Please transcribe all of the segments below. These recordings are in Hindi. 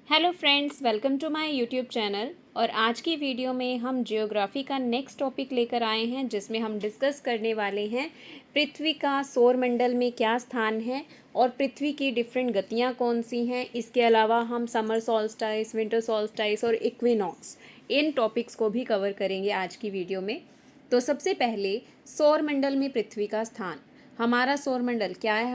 Hello friends, welcome to my YouTube channel. और आज की वीडियो में हम जियोग्राफी का नेक्स्ट टॉपिक लेकर आए हैं, जिसमें हम डिस्कस करने वाले हैं पृथ्वी का सौरमंडल में क्या स्थान है और पृथ्वी की डिफरेंट गतियां कौन सी हैं। इसके अलावा हम समर सॉल्स्टाइस, विंटर सॉल्स्टाइस और इक्विनॉक्स, इन टॉपिक्स को भी कवर करेंगे आज की वीडियो में। तो सबसे पहले सौरमंडल में पृथ्वी का स्थान। हमारा सौरमंडल क्या है,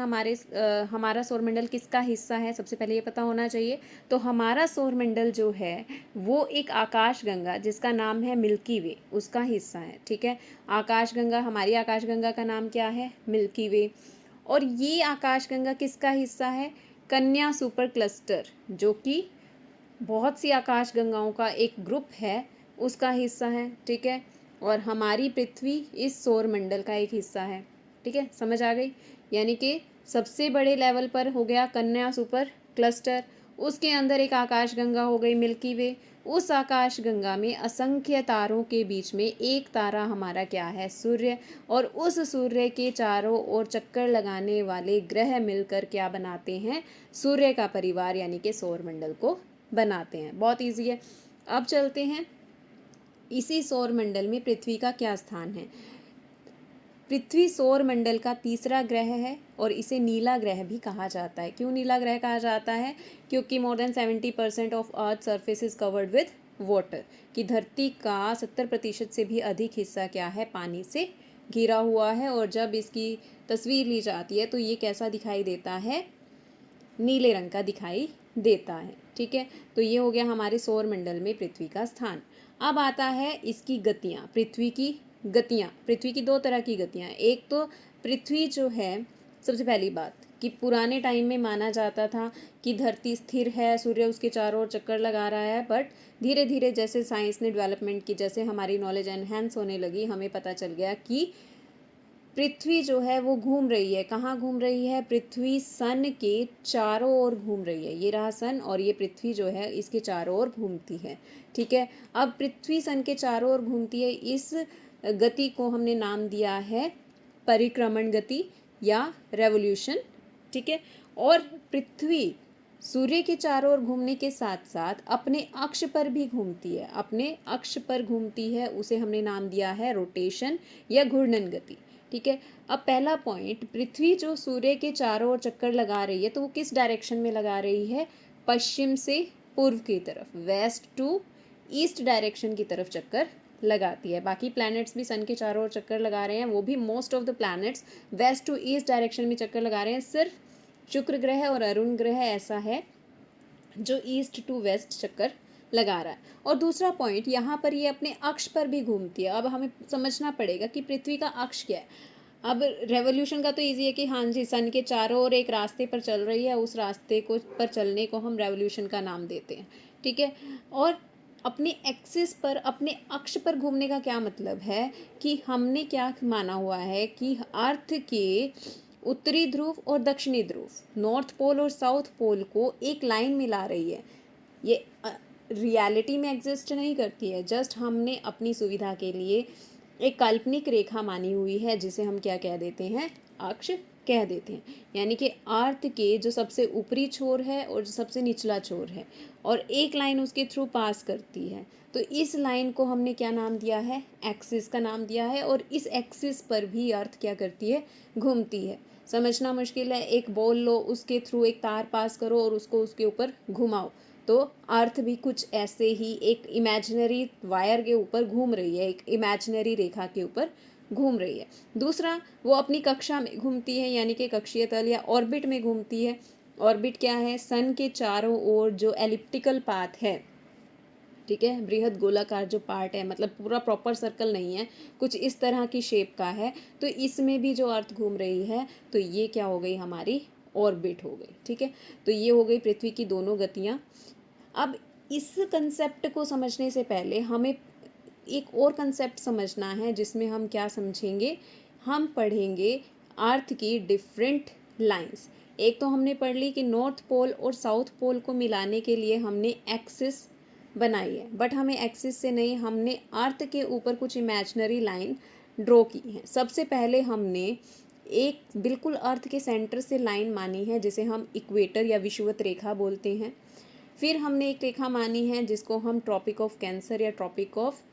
हमारा सौरमंडल किसका हिस्सा है, सबसे पहले ये पता होना चाहिए। तो हमारा सौरमंडल जो है वो एक आकाशगंगा, जिसका नाम है मिल्की वे, उसका हिस्सा है। ठीक है, आकाशगंगा, हमारी आकाशगंगा का नाम क्या है, मिल्की वे। और ये आकाशगंगा किसका हिस्सा है, कन्या सुपर क्लस्टर, जो कि बहुत सी आकाशगंगाओं का एक ग्रुप है, उसका हिस्सा है। ठीक है, और हमारी पृथ्वी इस सौरमंडल का एक हिस्सा है। ठीक है, समझ आ गई। यानी कि सबसे बड़े लेवल पर हो गया कन्या सुपर क्लस्टर, उसके अंदर एक आकाशगंगा हो गई मिल्की वे। उस आकाशगंगा में असंख्य तारों के बीच में एक तारा हमारा क्या है, सूर्य। और उस सूर्य के चारों ओर चक्कर लगाने वाले ग्रह मिलकर क्या बनाते हैं, सूर्य का परिवार यानी कि सौरमंडल को बनाते हैं। बहुत ईजी है। अब चलते हैं, इसी सौरमंडल में पृथ्वी का क्या स्थान है। पृथ्वी सौर मंडल का तीसरा ग्रह है और इसे नीला ग्रह भी कहा जाता है। क्यों नीला ग्रह कहा जाता है, क्योंकि more than 70% of earth surface is covered with water, कि धरती का 70% से भी अधिक हिस्सा क्या है, पानी से घिरा हुआ है। और जब इसकी तस्वीर ली जाती है तो ये कैसा दिखाई देता है, नीले रंग का दिखाई देता है। ठीक है, तो ये हो गया हमारे सौर मंडल में पृथ्वी का स्थान। अब आता है इसकी गतियाँ, पृथ्वी की गतियाँ। पृथ्वी की दो तरह की गतियाँ, एक तो पृथ्वी जो है, सबसे पहली बात कि पुराने टाइम में माना जाता था कि धरती स्थिर है, सूर्य उसके चारों ओर चक्कर लगा रहा है। बट धीरे धीरे जैसे साइंस ने डेवलपमेंट की, जैसे हमारी नॉलेज एनहेंस होने लगी, हमें पता चल गया कि पृथ्वी जो है वो घूम रही है। कहाँ घूम रही है, पृथ्वी सन के चारों ओर घूम रही है। ये रहा सन और ये पृथ्वी जो है इसके चारों ओर घूमती है। ठीक है, अब पृथ्वी सन के चारों ओर घूमती है, इस गति को हमने नाम दिया है परिक्रमण गति या रेवोल्यूशन। ठीक है, और पृथ्वी सूर्य के चारों ओर घूमने के साथ साथ अपने अक्ष पर भी घूमती है, अपने अक्ष पर घूमती है, उसे हमने नाम दिया है रोटेशन या घूर्णन गति। ठीक है, अब पहला पॉइंट, पृथ्वी जो सूर्य के चारों ओर चक्कर लगा रही है तो वो किस डायरेक्शन में लगा रही है, पश्चिम से पूर्व की तरफ, वेस्ट टू ईस्ट डायरेक्शन की तरफ चक्कर लगाती है। बाकी प्लैनेट्स भी सन के चारों ओर चक्कर लगा रहे हैं, वो भी most of the planets west to east direction में चक्कर लगा रहे हैं। सिर्फ शुक्र ग्रह और अरुण ग्रह ऐसा है जो ईस्ट टू वेस्ट चक्कर लगा रहा है। और दूसरा पॉइंट, यहाँ पर ये अपने अक्ष पर भी घूमती है। अब हमें समझना पड़ेगा कि पृथ्वी का अक्ष क्या है। अब रेवोल्यूशन का तो इजी है कि हाँ जी, सन के चारों ओर एक रास्ते पर चल रही है, उस रास्ते को पर चलने को हम रेवोल्यूशन का नाम देते हैं। ठीक है, और अपने एक्सिस पर, अपने अक्ष पर घूमने का क्या मतलब है कि हमने क्या माना हुआ है कि अर्थ के उत्तरी ध्रुव और दक्षिणी ध्रुव, नॉर्थ पोल और साउथ पोल को एक लाइन मिला रही है। ये रियलिटी में एग्जिस्ट नहीं करती है, जस्ट हमने अपनी सुविधा के लिए एक काल्पनिक रेखा मानी हुई है, जिसे हम क्या कह देते हैं, अक्ष कह देते हैं। यानी कि अर्थ के जो सबसे ऊपरी छोर है और जो सबसे निचला छोर है, और एक लाइन उसके थ्रू पास करती है, तो इस लाइन को हमने क्या नाम दिया है, एक्सिस का नाम दिया है। और इस एक्सिस पर भी अर्थ क्या करती है, घूमती है। समझना मुश्किल है, एक बॉल लो, उसके थ्रू एक तार पास करो और उसको उसके ऊपर घुमाओ, तो अर्थ भी कुछ ऐसे ही एक इमेजिनरी वायर के ऊपर घूम रही है, एक इमेजिनरी रेखा के ऊपर घूम रही है। दूसरा, वो अपनी कक्षा में घूमती है, यानी कि कक्षीय तल या ऑर्बिट में घूमती है। ऑर्बिट क्या है, सन के चारों ओर जो एलिप्टिकल पाथ है, ठीक है, बृहद गोलाकार जो पार्ट है, मतलब पूरा प्रॉपर सर्कल नहीं है, कुछ इस तरह की शेप का है, तो इसमें भी जो अर्थ घूम रही है, तो ये क्या हो गई, हमारी ऑर्बिट हो गई। ठीक है, तो ये हो गई पृथ्वी की दोनों गतियाँ। अब इस कंसेप्ट को समझने से पहले हमें एक और कंसेप्ट समझना है, जिसमें हम क्या समझेंगे, हम पढ़ेंगे अर्थ की डिफरेंट लाइंस। एक तो हमने पढ़ ली कि नॉर्थ पोल और साउथ पोल को मिलाने के लिए हमने एक्सिस बनाई है, बट हमें एक्सिस से नहीं, हमने अर्थ के ऊपर कुछ इमेजिनरी लाइन ड्रॉ की है। सबसे पहले हमने एक बिल्कुल अर्थ के सेंटर से लाइन मानी है, जिसे हम इक्वेटर या विषुवत रेखा बोलते हैं। फिर हमने एक रेखा मानी है जिसको हम ट्रॉपिक ऑफ कैंसर या ट्रॉपिक ऑफ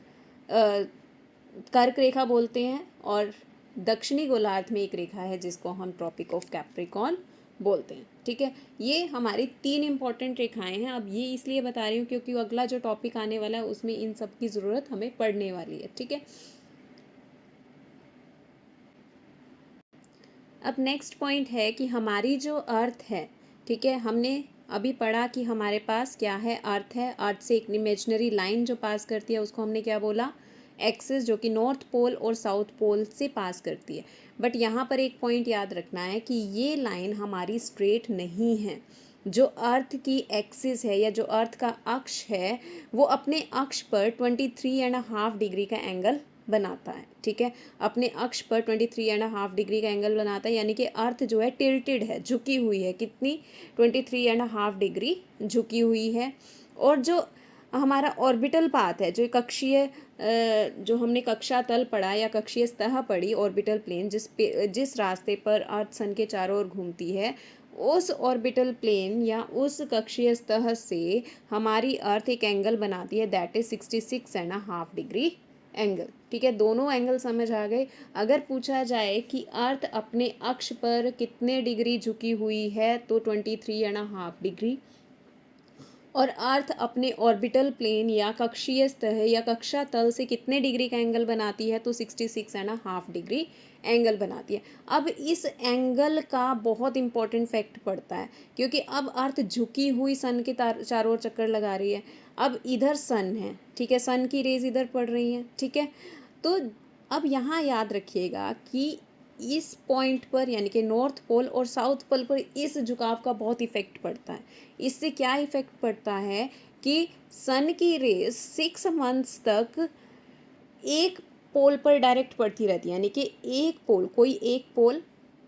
कर्क रेखा बोलते हैं, और दक्षिणी गोलार्ध में एक रेखा है जिसको हम ट्रॉपिक ऑफ कैप्रिकॉर्न बोलते हैं। ठीक है, ये हमारी 3 इंपॉर्टेंट रेखाएं हैं। अब ये इसलिए बता रही हूँ क्योंकि अगला जो टॉपिक आने वाला है उसमें इन सब की ज़रूरत हमें पड़ने वाली है। ठीक है, अब नेक्स्ट पॉइंट है कि हमारी जो अर्थ है, ठीक है, हमने अभी पढ़ा कि हमारे पास क्या है, अर्थ है। अर्थ से एक इमेजिनरी लाइन जो पास करती है उसको हमने क्या बोला, एक्सिस, जो कि नॉर्थ पोल और साउथ पोल से पास करती है। बट यहाँ पर एक पॉइंट याद रखना है कि ये लाइन हमारी स्ट्रेट नहीं है। जो अर्थ की एक्सिस है या जो अर्थ का अक्ष है वो अपने अक्ष पर 23.5 डिग्री का एंगल बनाता है। ठीक है, अपने अक्ष पर 23.5 डिग्री का एंगल बनाता है, यानी कि अर्थ जो है टिल्टेड है, झुकी हुई है। कितनी, 23.5 डिग्री झुकी हुई है। और जो हमारा ऑर्बिटल पाथ है, जो कक्षीय जो हमने कक्षा तल पढ़ा या कक्षीय सतह पढ़ी, ऑर्बिटल प्लेन, जिस रास्ते पर अर्थ सन के चारों ओर घूमती है, उस ऑर्बिटल प्लेन या उस कक्षीय सतह से हमारी अर्थ एक एंगल बनाती है, दैट इज 66.5 डिग्री एंगल। ठीक है, दोनों एंगल समझ आ गए। अगर पूछा जाए कि अर्थ अपने अक्ष पर कितने डिग्री झुकी हुई है तो 23.5 डिग्री, और अर्थ अपने ऑर्बिटल प्लेन या कक्षीय सतह या कक्षा तल से कितने डिग्री का एंगल बनाती है तो 66.5 डिग्री एंगल बनाती है। अब इस एंगल का बहुत इंपॉर्टेंट फैक्ट पड़ता है, क्योंकि अब अर्थ झुकी हुई सन के चारों ओर चक्कर लगा रही है। अब इधर सन है, ठीक है, सन की रेज इधर पड़ रही हैं। ठीक है, तो अब यहाँ याद रखिएगा कि इस पॉइंट पर यानी कि नॉर्थ पोल और साउथ पोल पर इस झुकाव का बहुत इफेक्ट पड़ता है। इससे क्या इफेक्ट पड़ता है कि सन की रेज 6 मंथ्स तक एक पोल पर डायरेक्ट पड़ती रहती है, यानी कि एक पोल, कोई एक पोल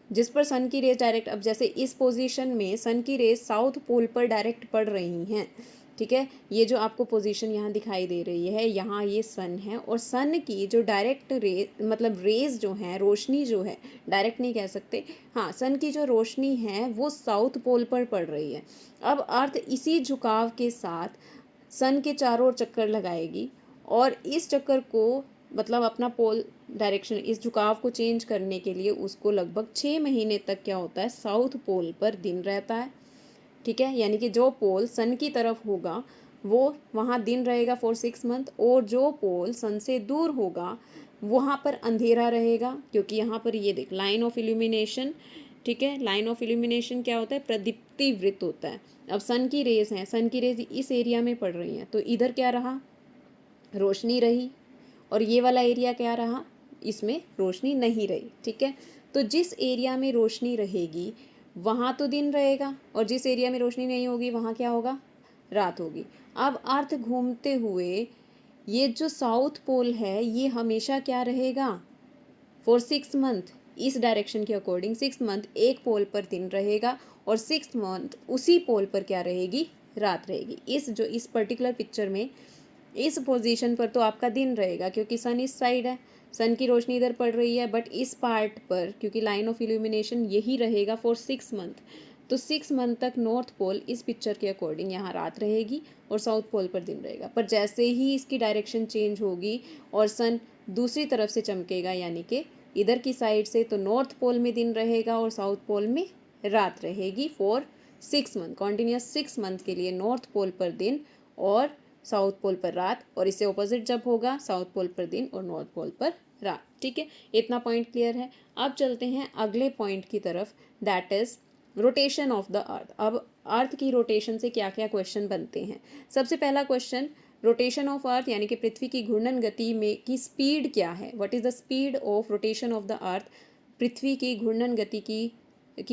जिस पर सन की रेज डायरेक्ट, अब जैसे इस पोजीशन में सन की रेज साउथ पोल पर डायरेक्ट पड़ रही हैं। ठीक है, ये जो आपको पोजीशन यहाँ दिखाई दे रही है, यहाँ ये सन है, और सन की जो डायरेक्ट रे मतलब रेज जो है, रोशनी जो है, डायरेक्ट नहीं कह सकते, हाँ, सन की जो रोशनी है वो साउथ पोल पर पड़ रही है। अब अर्थ इसी झुकाव के साथ सन के चारों ओर चक्कर लगाएगी, और इस चक्कर को मतलब अपना पोल डायरेक्शन, इस झुकाव को चेंज करने के लिए उसको लगभग 6 महीने तक क्या होता है, साउथ पोल पर दिन रहता है। ठीक है, यानी कि जो पोल सन की तरफ होगा वो वहाँ दिन रहेगा फॉर 6 मंथ, और जो पोल सन से दूर होगा वहाँ पर अंधेरा रहेगा, क्योंकि यहाँ पर ये देख लाइन ऑफ इल्यूमिनेशन। ठीक है, लाइन ऑफ इल्यूमिनेशन क्या होता है, प्रदीप्ति वृत्त होता है। अब सन की रेज हैं, सन की रेज इस एरिया में पड़ रही हैं, तो इधर क्या रहा, रोशनी रही, और ये वाला एरिया क्या रहा, इसमें रोशनी नहीं रही। ठीक है, तो जिस एरिया में रोशनी रहेगी वहाँ तो दिन रहेगा, और जिस एरिया में रोशनी नहीं होगी वहाँ क्या होगा, रात होगी। अब अर्थ घूमते हुए ये जो साउथ पोल है ये हमेशा क्या रहेगा, फॉर 6 मंथ, इस डायरेक्शन के अकॉर्डिंग 6 मंथ एक पोल पर दिन रहेगा, और 6 मंथ उसी पोल पर क्या रहेगी, रात रहेगी। इस पर्टिकुलर पिक्चर में इस पोजीशन पर तो आपका दिन रहेगा क्योंकि सन इस साइड है, सन की रोशनी इधर पड़ रही है, बट इस पार्ट पर क्योंकि लाइन ऑफ इल्यूमिनेशन यही रहेगा फॉर 6 मंथ, तो 6 मंथ तक नॉर्थ पोल इस पिक्चर के अकॉर्डिंग यहाँ रात रहेगी और साउथ पोल पर दिन रहेगा। पर जैसे ही इसकी डायरेक्शन चेंज होगी और सन दूसरी तरफ से चमकेगा, यानी कि इधर की साइड से, तो नॉर्थ पोल में दिन रहेगा और साउथ पोल में रात रहेगी फॉर 6 मंथ, कॉन्टिन्यूस 6 मंथ के लिए नॉर्थ पोल पर दिन और साउथ पोल पर रात, और इससे ऑपोजिट जब होगा साउथ पोल पर दिन और नॉर्थ पोल पर रात। ठीक है, इतना पॉइंट क्लियर है। अब चलते हैं अगले पॉइंट की तरफ, that is rotation of the अर्थ। अब अर्थ की रोटेशन से क्या क्या क्वेश्चन बनते हैं। सबसे पहला क्वेश्चन, रोटेशन ऑफ अर्थ यानी कि पृथ्वी की घूर्णन गति में की स्पीड क्या है, what is the speed of rotation of the earth, पृथ्वी की घूर्णन गति की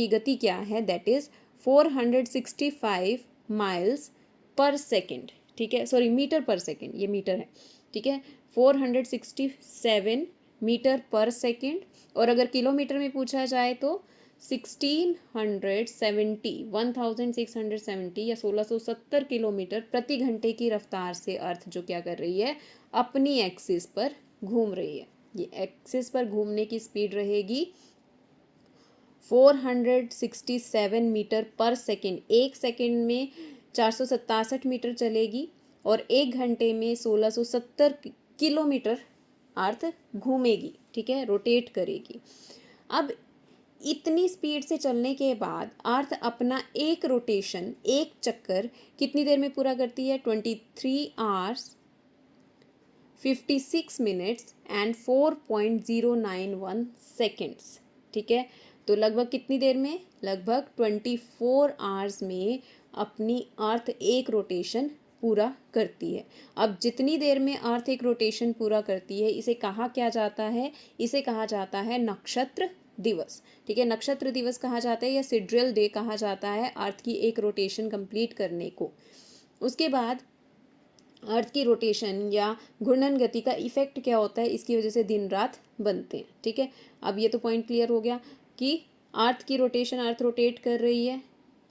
गति क्या है, that is 465 miles per second. ठीक है, सॉरी मीटर पर सेकेंड, ये मीटर है। ठीक है, 467 मीटर पर सेकेंड, और अगर किलोमीटर में पूछा जाए तो 1670 या 1670 किलोमीटर प्रति घंटे की रफ्तार से अर्थ जो क्या कर रही है, अपनी एक्सिस पर घूम रही है। ये एक्सिस पर घूमने की स्पीड रहेगी 467 मीटर पर सेकेंड। एक सेकेंड में 467 मीटर चलेगी और 1 घंटे में 1670 किलोमीटर अर्थ घूमेगी, ठीक है, रोटेट करेगी। अब इतनी स्पीड से चलने के बाद अर्थ अपना एक रोटेशन, एक चक्कर कितनी देर में पूरा करती है? 23 आवर्स 56 मिनट्स एंड 4.091 सेकेंड्स, ठीक है। तो लगभग कितनी देर में? लगभग 24 आवर्स में अपनी अर्थ एक रोटेशन पूरा करती है। अब जितनी देर में अर्थ एक रोटेशन पूरा करती है, इसे कहा क्या जाता है? इसे कहा जाता है नक्षत्र दिवस, ठीक है। नक्षत्र दिवस कहा जाता है या सिड्रल डे कहा जाता है अर्थ की एक रोटेशन कंप्लीट करने को। उसके बाद अर्थ की रोटेशन या घूर्णन गति का इफेक्ट क्या होता है? इसकी वजह से दिन रात बनते हैं, ठीक है। अब ये तो पॉइंट क्लियर हो गया कि अर्थ की रोटेशन, अर्थ रोटेट कर रही है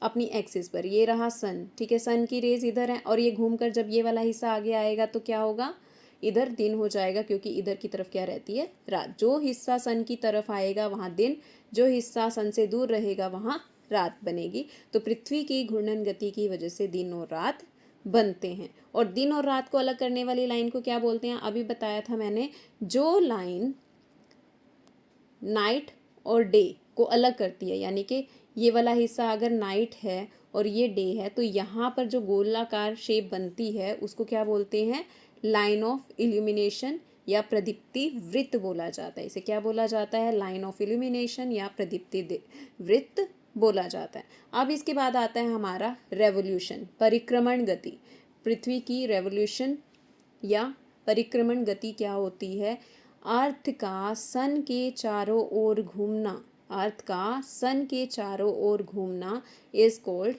अपनी एक्सिस पर। ये रहा सन, ठीक है, सन की रेज इधर है और ये घूमकर जब ये वाला हिस्सा आगे आएगा तो क्या होगा? इधर दिन हो जाएगा, क्योंकि इधर की तरफ क्या रहती है? रात। जो हिस्सा सन की तरफ आएगा वहाँ दिन, जो हिस्सा सन से दूर रहेगा वहाँ रात बनेगी। तो पृथ्वी की घूर्णन गति की वजह से दिन और रात बनते हैं। और दिन और रात को अलग करने वाली लाइन को क्या बोलते हैं? अभी बताया था मैंने। जो लाइन नाइट और डे को अलग करती है, यानी कि ये वाला हिस्सा अगर नाइट है और ये डे है, तो यहाँ पर जो गोलाकार शेप बनती है उसको क्या बोलते हैं? लाइन ऑफ इल्यूमिनेशन या प्रदीप्ति वृत्त बोला जाता है। इसे क्या बोला जाता है? लाइन ऑफ इल्यूमिनेशन या प्रदीप्ति वृत्त बोला जाता है। अब इसके बाद आता है हमारा रेवोल्यूशन, परिक्रमण गति। पृथ्वी की रेवोल्यूशन या परिक्रमण गति क्या होती है? अर्थ का सन के चारों ओर घूमना, अर्थ का सन के चारों ओर घूमना इज कॉल्ड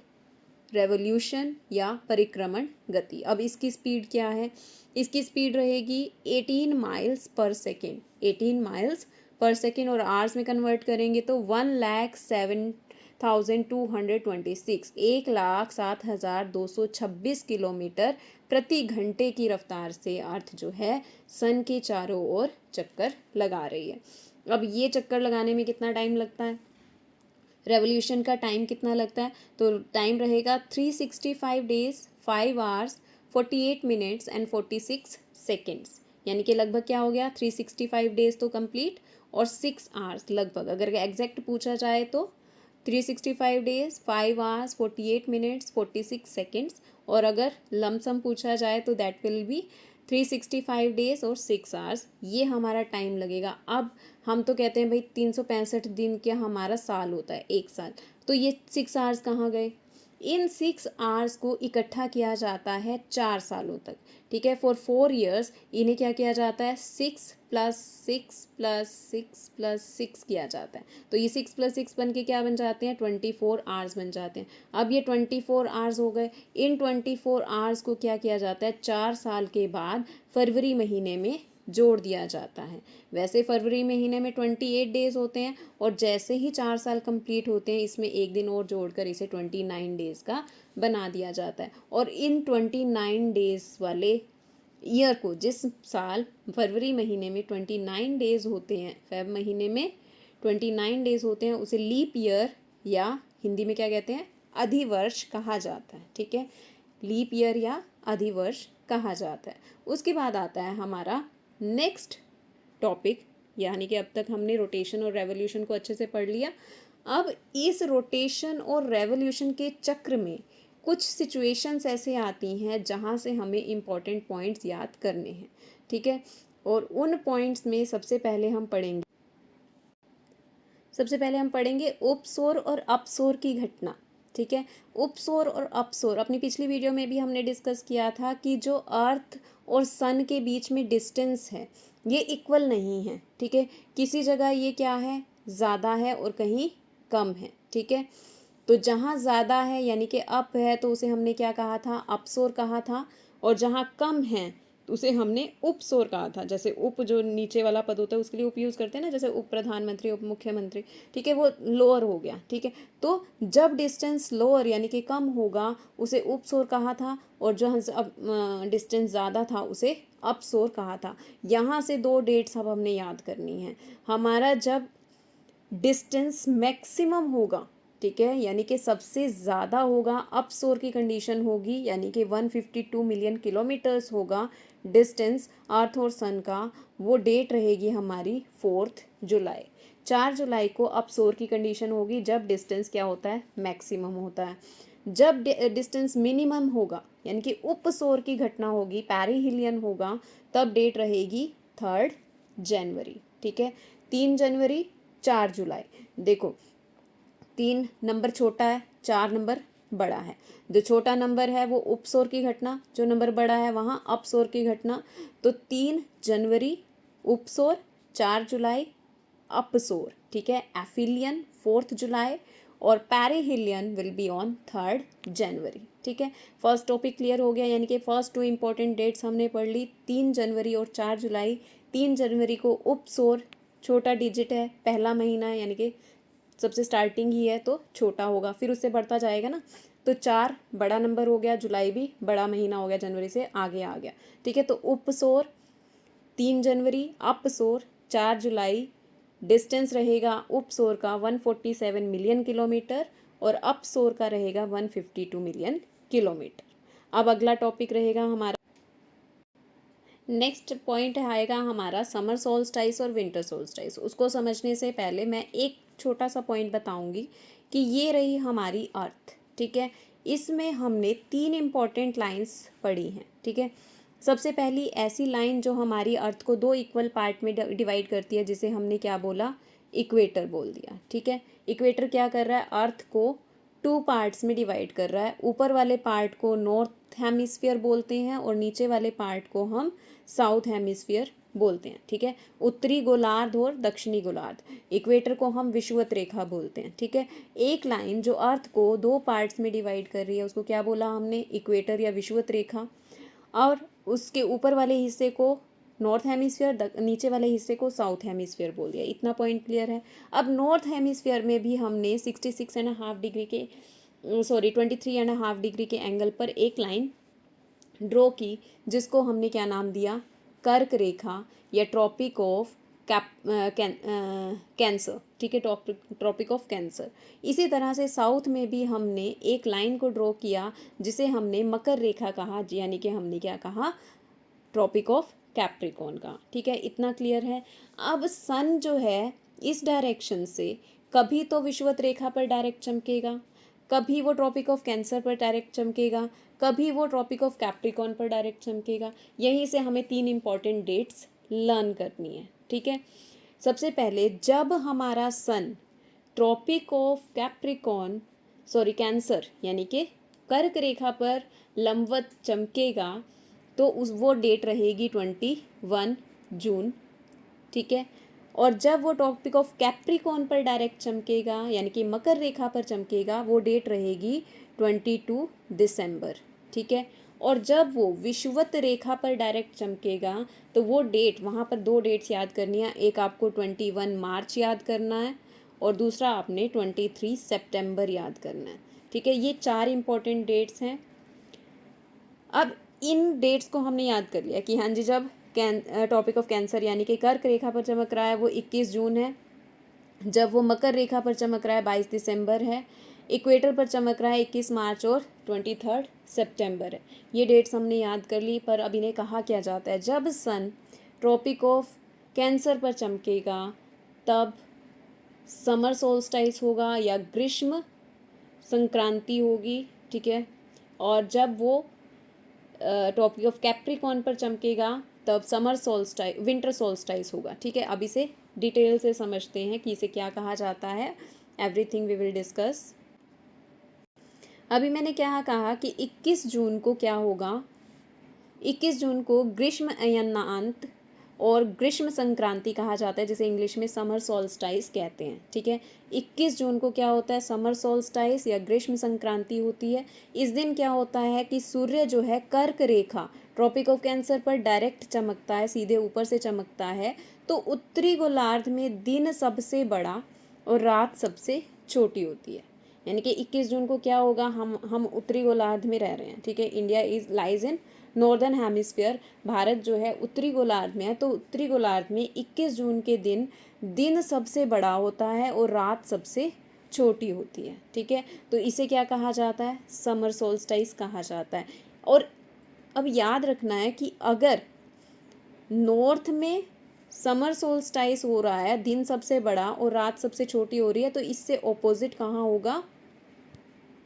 रेवोल्यूशन या परिक्रमण गति। अब इसकी स्पीड क्या है? इसकी स्पीड रहेगी 18 miles per second, 18 miles per second, और आवर्स में कन्वर्ट करेंगे तो 1,07,226, 1,07,226 किलोमीटर प्रति घंटे की रफ्तार से अर्थ जो है सन के चारों ओर चक्कर लगा रही है। अब ये चक्कर लगाने में कितना टाइम लगता है? रेवोल्यूशन का टाइम कितना लगता है? तो टाइम रहेगा 365 days 5 hours 48 minutes and 46 seconds, यानी कि लगभग क्या हो गया? 365 डेज तो कंप्लीट और 6 आवर्स लगभग, अगर एग्जैक्ट पूछा जाए तो 365 डेज 5 आवर्स 48 मिनट्स 46 सेकेंड्स, और अगर लमसम पूछा जाए तो दैट विल बी 365 डेज और 6 आवर्स, ये हमारा टाइम लगेगा। अब हम तो कहते हैं भाई 365 दिन क्या हमारा साल होता है, एक साल, तो ये 6 आवर्स कहाँ गए? इन 6 आवर्स को इकट्ठा किया जाता है 4 सालों तक, ठीक है। फॉर 4 ईयर्स इन्हें क्या किया जाता है? 6 + 6 + 6 + 6 किया जाता है। तो ये 6 + 6 बन के क्या बन जाते हैं? 24 आवर्स बन जाते हैं। अब ये 24 आवर्स हो गए। इन 24 आवर्स को क्या किया जाता है? 4 साल के बाद फरवरी महीने में जोड़ दिया जाता है। वैसे फरवरी महीने में 28 डेज होते हैं, और जैसे ही 4 साल कंप्लीट होते हैं इसमें एक दिन और जोड़कर इसे 29 डेज का बना दिया जाता है। और इन 29 डेज वाले ईयर को, जिस साल फरवरी महीने में 29 डेज होते हैं, फेब महीने में 29 डेज होते हैं, उसे लीप ईयर या हिंदी में क्या कहते हैं? अधिवर्ष कहा जाता है, ठीक है। लीप ईयर या अधिवर्ष कहा जाता है। उसके बाद आता है हमारा नेक्स्ट टॉपिक, यानी कि अब तक हमने रोटेशन और रेवोल्यूशन को अच्छे से पढ़ लिया। अब इस रोटेशन और रेवोल्यूशन के चक्र में कुछ सिचुएशंस ऐसे आती हैं जहाँ से हमें इम्पॉर्टेंट पॉइंट्स याद करने हैं, ठीक है। और उन पॉइंट्स में सबसे पहले हम पढ़ेंगे उपसौर और अपसौर की घटना, ठीक है। उपसौर और अपसौर अपनी पिछली वीडियो में भी हमने डिस्कस किया था कि जो अर्थ और सन के बीच में डिस्टेंस है ये इक्वल नहीं है, ठीक है। किसी जगह ये क्या है? ज़्यादा है और कहीं कम है, ठीक है। तो जहाँ ज़्यादा है यानी कि अप है तो उसे हमने क्या कहा था? अपसौर कहा था। और जहाँ कम है तो उसे हमने उपसौर कहा था। जैसे उप जो नीचे वाला पद होता है उसके लिए उप यूज़ करते हैं ना, जैसे उप प्रधानमंत्री, उप मुख्यमंत्री, ठीक है, वो लोअर हो गया, ठीक है। तो जब डिस्टेंस लोअर यानी कि कम होगा उसे उपसौर कहा था, और जो डिस्टेंस ज़्यादा था उसे अपसौर कहा था। यहाँ से 2 डेट्स अब हमने याद करनी है। हमारा जब डिस्टेंस मैक्सिमम होगा ठीक है, यानी कि सबसे ज़्यादा होगा अपसोर की कंडीशन होगी, यानी कि 152 मिलियन किलोमीटर्स होगा डिस्टेंस अर्थ और सन का। वो डेट रहेगी हमारी 4 जुलाई। 4 जुलाई को अपसोर की कंडीशन होगी जब डिस्टेंस क्या होता है, मैक्सिमम होता है। जब डिस्टेंस मिनिमम होगा यानी कि उपसोर की घटना होगी, पेरिहिलियन होगा, तब डेट रहेगी 3 जनवरी। ठीक है, 3 जनवरी 4 जुलाई। देखो 3 नंबर छोटा है, 4 नंबर बड़ा है। जो छोटा नंबर है वो उपसोर की घटना, जो नंबर बड़ा है वहाँ अपसोर की घटना। तो 3 जनवरी उपसोर, 4 जुलाई अपसोर। ठीक है, एफिलियन 4 जुलाई और पेरिहिलियन विल बी ऑन 3 जनवरी। ठीक है, फर्स्ट टॉपिक क्लियर हो गया, यानी कि फर्स्ट 2 इंपॉर्टेंट डेट्स हमने पढ़ ली, 3 जनवरी और 4 जुलाई। 3 जनवरी को उपसोर, छोटा डिजिट है, पहला महीना है, यानी कि सबसे स्टार्टिंग ही है तो छोटा होगा, फिर उससे बढ़ता जाएगा ना। तो 4 बड़ा नंबर हो गया, जुलाई भी बड़ा महीना हो गया, जनवरी से आगे आ गया। ठीक है, तो उपसोर 3 जनवरी, अपसोर 4 जुलाई। डिस्टेंस रहेगा उपसोर का 147 मिलियन किलोमीटर और अपसोर का रहेगा 152 मिलियन किलोमीटर। अब अगला टॉपिक रहेगा हमारा, नेक्स्ट पॉइंट आएगा हमारा समर सोल्स्टाइस और विंटर सोल्स्टाइस। उसको समझने से पहले मैं एक छोटा सा पॉइंट बताऊंगी कि ये रही हमारी अर्थ। ठीक है, इसमें हमने 3 इम्पॉर्टेंट लाइंस पढ़ी हैं। ठीक है, सबसे पहली ऐसी लाइन जो हमारी अर्थ को 2 इक्वल पार्ट में डिवाइड करती है, जिसे हमने क्या बोला, इक्वेटर बोल दिया। ठीक है, इक्वेटर क्या कर रहा है, अर्थ को 2 पार्ट्स में डिवाइड कर रहा है। ऊपर वाले पार्ट को नॉर्थ हेमिस्फीयर बोलते हैं और नीचे वाले पार्ट को हम साउथ हेमिस्फीयर बोलते हैं। ठीक है, उत्तरी गोलार्ध और दक्षिणी गोलार्ध। इक्वेटर को हम विषुवत रेखा बोलते हैं। ठीक है, एक लाइन जो अर्थ को 2 पार्ट्स में डिवाइड कर रही है उसको क्या बोला हमने, इक्वेटर या विषुवत रेखा। और उसके ऊपर वाले हिस्से को नॉर्थ हेमिस्फीयर, नीचे वाले हिस्से को साउथ हेमिस्फीयर बोल दिया। इतना पॉइंट क्लियर है। अब नॉर्थ हेमिस्फीयर में भी हमने 66.5 डिग्री के 23.5 डिग्री के एंगल पर एक लाइन ड्रॉ की, जिसको हमने क्या नाम दिया, कर्क रेखा या ट्रॉपिक ऑफ कैंसर। ठीक है, ट्रॉपिक ऑफ कैंसर। इसी तरह से साउथ में भी हमने एक लाइन को ड्रॉ किया जिसे हमने मकर रेखा कहा, यानी कि हमने क्या कहा, ट्रॉपिक ऑफ कैप्रिकॉर्न का। ठीक है, इतना क्लियर है। अब सन जो है इस डायरेक्शन से कभी तो विषुवत रेखा पर डायरेक्ट चमकेगा, कभी वो ट्रॉपिक ऑफ कैंसर पर डायरेक्ट चमकेगा, कभी वो ट्रॉपिक ऑफ कैप्रिकॉर्न पर डायरेक्ट चमकेगा। यहीं से हमें 3 इंपॉर्टेंट डेट्स लर्न करनी है। ठीक है, सबसे पहले जब हमारा सन ट्रॉपिक ऑफ कैप्रिकॉर्न कैंसर यानी कि कर्क रेखा पर लंबवत चमकेगा तो वो डेट रहेगी 21 जून। ठीक है, और जब वो ट्रॉपिक ऑफ कैप्रिकॉर्न पर डायरेक्ट चमकेगा यानी कि मकर रेखा पर चमकेगा, वो डेट रहेगी 22 दिसंबर। ठीक है, और जब वो विषुवत रेखा पर डायरेक्ट चमकेगा तो वो डेट, वहाँ पर 2 डेट्स याद करनी है। एक आपको 21 मार्च याद करना है और दूसरा आपने 23 सितंबर याद करना है। ठीक है, ये 4 इंपॉर्टेंट डेट्स हैं। अब इन डेट्स को हमने याद कर लिया कि हाँ जी, जब टॉपिक ऑफ कैंसर यानी कि कर्क रेखा पर चमक रहा है वो 21 जून है, जब वो मकर रेखा पर चमक रहा है 22 दिसंबर है, इक्वेटर पर चमक रहा है 21 मार्च और 23 सितंबर है। ये डेट्स हमने याद कर ली। पर अब इन्हें कहा क्या जाता है, जब सन ट्रॉपिक ऑफ कैंसर पर चमकेगा तब समर सोल्स्टाइस होगा या ग्रीष्म संक्रांति होगी। ठीक है, और जब वो टॉपिक ऑफ कैप्रिकॉर्न पर चमकेगा तब समर सोल्स्टाइस, विंटर सोल्स्टाइस होगा। ठीक है, अब इसे डिटेल से समझते हैं कि इसे क्या कहा जाता है। Everything we will discuss. अभी मैंने क्या कहा कि 21 जून को क्या होगा, 21 जून को ग्रीष्म अयनांत और ग्रीष्म संक्रांति कहा जाता है, जिसे इंग्लिश में समर सोल्स्टाइस कहते हैं। ठीक है, 21 जून को क्या होता है, समर सोल्स्टाइस या ग्रीष्म संक्रांति होती है। इस दिन क्या होता है कि सूर्य जो है कर्क रेखा ट्रॉपिक ऑफ कैंसर पर डायरेक्ट चमकता है, सीधे ऊपर से चमकता है। तो उत्तरी गोलार्ध में दिन सबसे बड़ा और रात सबसे छोटी होती है। यानी कि 21 जून को क्या होगा, हम उत्तरी गोलार्ध में रह रहे हैं। ठीक है, India is lies in northern hemisphere, Bharat जो है उत्तरी गोलार्ध में है। तो उत्तरी गोलार्ध में 21 जून के दिन दिन सबसे बड़ा होता है और रात सबसे छोटी होती है। ठीक है, तो इसे क्या कहा जाता है? समर सोल्स्टाइस कहा जाता है। और अब याद रखना है कि अगर नॉर्थ में समर सोल्स्टाइस हो रहा है, दिन सबसे बड़ा और रात सबसे छोटी हो रही है, तो इससे ऑपोजिट कहाँ होगा?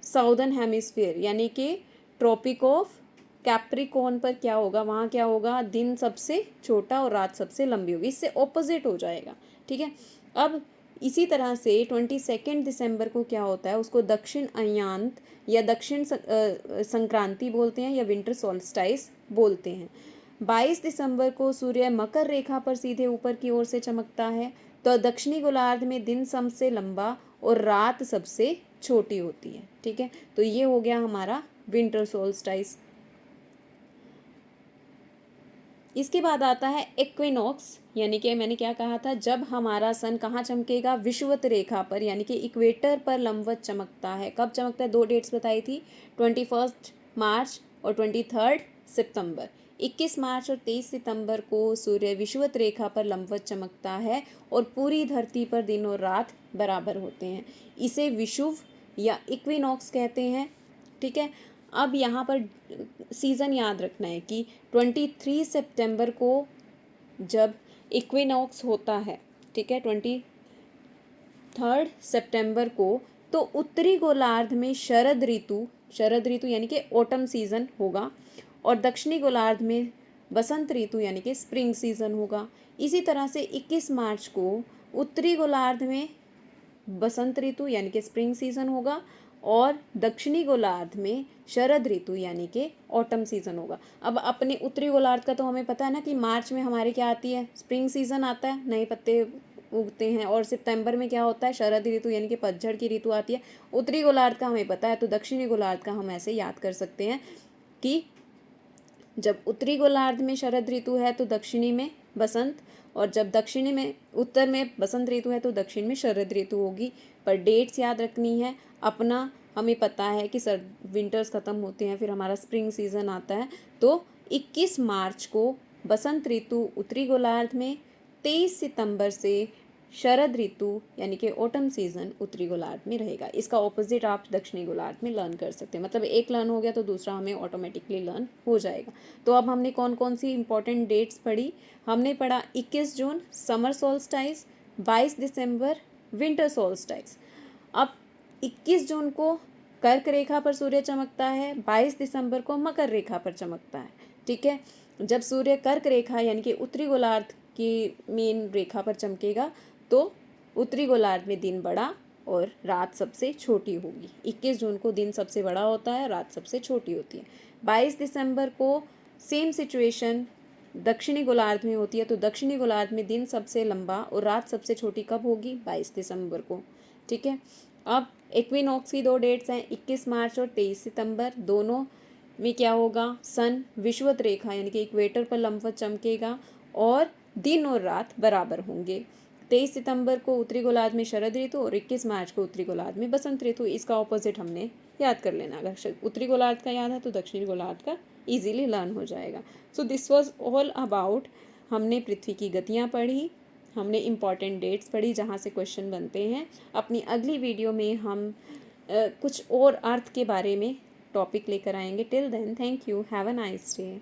साउदर्न हेमिस्फीयर यानी कि ट्रॉपिक ऑफ कैप्रिकॉर्न पर क्या होगा? वहाँ क्या होगा? दिन सबसे छोटा और रात सबसे लंबी होगी, इससे ऑपोजिट हो जाएगा। ठीक है, अब इसी तरह से 22 दिसंबर को क्या होता है? उसको दक्षिण अयांत या दक्षिण संक्रांति बोलते हैं या विंटर सोल्स्टाइस बोलते हैं। 22 दिसंबर को सूर्य मकर रेखा पर सीधे ऊपर की ओर से चमकता है, तो दक्षिणी गोलार्ध में दिन सबसे लंबा और रात सबसे छोटी होती है। ठीक है, तो ये हो गया हमारा विंटर सोल्स्टाइस। इसके बाद आता है इक्विनॉक्स, यानी कि मैंने क्या कहा था? जब हमारा सन कहाँ चमकेगा? विषुवत रेखा पर, यानी कि इक्वेटर पर लंबवत चमकता है। कब चमकता है? 2 डेट्स बताई थी, 21 मार्च और 23 सितंबर। 21 मार्च और 23 सितंबर को सूर्य विषुवत रेखा पर लंबवत चमकता है और पूरी धरती पर दिन और रात बराबर होते हैं। इसे विषुव या इक्विनॉक्स कहते हैं। ठीक है, अब यहाँ पर सीज़न याद रखना है कि 23 सितंबर को जब इक्विनॉक्स होता है, ठीक है, 23 सितंबर को, तो उत्तरी गोलार्ध में शरद ऋतु यानी कि ऑटम सीज़न होगा और दक्षिणी गोलार्ध में बसंत ऋतु यानी कि स्प्रिंग सीज़न होगा। इसी तरह से 21 मार्च को उत्तरी गोलार्ध में बसंत ऋतु यानी कि स्प्रिंग सीज़न होगा और दक्षिणी गोलार्ध में शरद ऋतु यानी कि ऑटम सीज़न होगा। अब अपने उत्तरी गोलार्ध का तो हमें पता है ना कि मार्च में हमारे क्या आती है? स्प्रिंग सीज़न आता है, नए पत्ते उगते हैं, और सितंबर में क्या होता है? शरद ऋतु यानी कि पतझड़ की ऋतु आती है। उत्तरी गोलार्ध का हमें पता है, तो दक्षिणी गोलार्ध का हम ऐसे याद कर सकते हैं कि जब उत्तरी गोलार्ध में शरद ऋतु है तो दक्षिणी में बसंत, और जब दक्षिणी में उत्तर में बसंत ऋतु है तो दक्षिण में शरद ऋतु होगी। पर डेट्स याद रखनी है अपना। हमें पता है कि विंटर्स ख़त्म होते हैं, फिर हमारा स्प्रिंग सीज़न आता है। तो 21 मार्च को बसंत ऋतु उत्तरी गोलार्ध में, 23 सितंबर से शरद ऋतु यानी कि ऑटम सीज़न उत्तरी गोलार्ध में रहेगा। इसका ऑपोजिट आप दक्षिणी गोलार्ध में लर्न कर सकते हैं, मतलब एक लर्न हो गया तो दूसरा हमें ऑटोमेटिकली लर्न हो जाएगा। तो अब हमने कौन कौन सी इंपॉर्टेंट डेट्स पढ़ी? हमने पढ़ा 21 जून समर सोल्स्टाइस, 22 दिसंबर विंटर सोल्स्टाइस। अब 21 जून को कर्क रेखा पर सूर्य चमकता है, 22 दिसंबर को मकर रेखा पर चमकता है। ठीक है, जब सूर्य कर्क रेखा यानी कि उत्तरी गोलार्ध की मेन रेखा पर चमकेगा तो उत्तरी गोलार्ध में दिन बड़ा और रात सबसे छोटी होगी। 21 जून को दिन सबसे बड़ा होता है, रात सबसे छोटी होती है। 22 दिसंबर को सेम सिचुएशन दक्षिणी गोलार्ध में होती है, तो दक्षिणी गोलार्ध में दिन सबसे लंबा और रात सबसे छोटी कब होगी? 22 दिसंबर को। ठीक है, अब इक्विनॉक्स की 2 डेट्स हैं, 21 मार्च और 23 सितंबर। दोनों में क्या होगा? सन विषुवत रेखा यानी कि इक्वेटर पर लंबवत चमकेगा और दिन और रात बराबर होंगे। 23 सितंबर को उत्तरी गोलार्ध में शरद ऋतु और 21 मार्च को उत्तरी गोलार्ध में बसंत ऋतु। इसका ऑपोजिट हमने याद कर लेना। अगर उत्तरी गोलार्ध का याद है तो दक्षिणी गोलार्ध का इजीली लर्न हो जाएगा। So this was all about, हमने पृथ्वी की गतियाँ पढ़ी, हमने इम्पॉर्टेंट डेट्स पढ़ी जहाँ से क्वेश्चन बनते हैं। अपनी अगली वीडियो में हम कुछ और अर्थ के बारे में टॉपिक लेकर आएंगे। Till then, thank you, have a nice day.